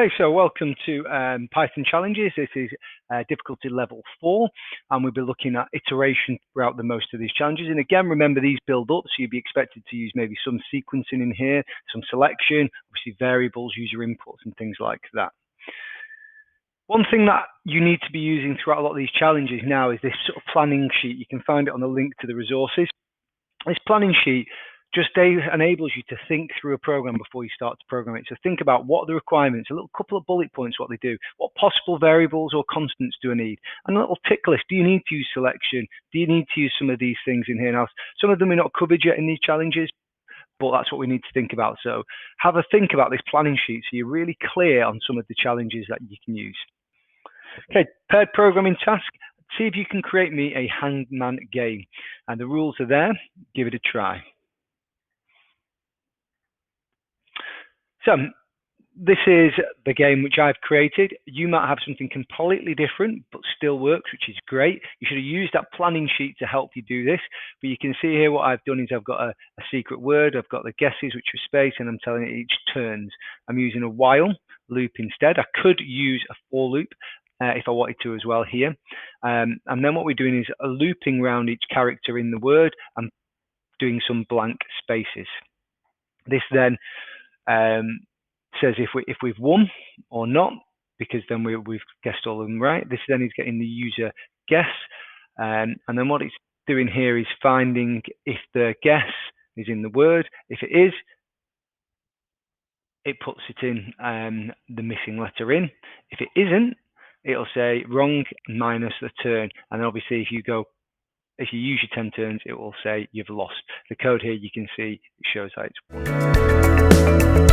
Okay, so welcome to Python Challenges. This is difficulty level 4, and we'll be looking at iteration throughout the most of these challenges. And again, remember these build up, so you'd be expected to use maybe some sequencing in here, some selection, obviously variables, user inputs, and things like that. One thing that you need to be using throughout a lot of these challenges now is this sort of planning sheet. You can find it on the link to the resources. This planning sheet just enables you to think through a program before you start to program it. So think about what are the requirements, a little couple of bullet points, what they do, what possible variables or constants do I need, and a little tick list. Do you need to use selection? Do you need to use some of these things in here? Now, some of them are not covered yet in these challenges, but that's what we need to think about. So have a think about this planning sheet so you're really clear on some of the challenges that you can use. Okay, paired programming task. See if you can create me a hangman game. And the rules are there. Give it a try. So this is the game which I've created. You might have something completely different, but still works, which is great. You should have used that planning sheet to help you do this. But you can see here what I've done is I've got a secret word. I've got the guesses, which are space, and I'm telling it each turns. I'm using a while loop instead. I could use a for loop if I wanted to as well here. And then what we're doing is a looping around each character in the word and doing some blank spaces. This then says if we've won or not, because then we've guessed all of them right. This then is getting the user guess, and then what it's doing here is finding if the guess is in the word. If it is, it puts it in the missing letter in. If it isn't, it'll say wrong minus the turn, and then obviously if you use your 10 turns, it will say you've lost. The code here you can see it shows how it's won.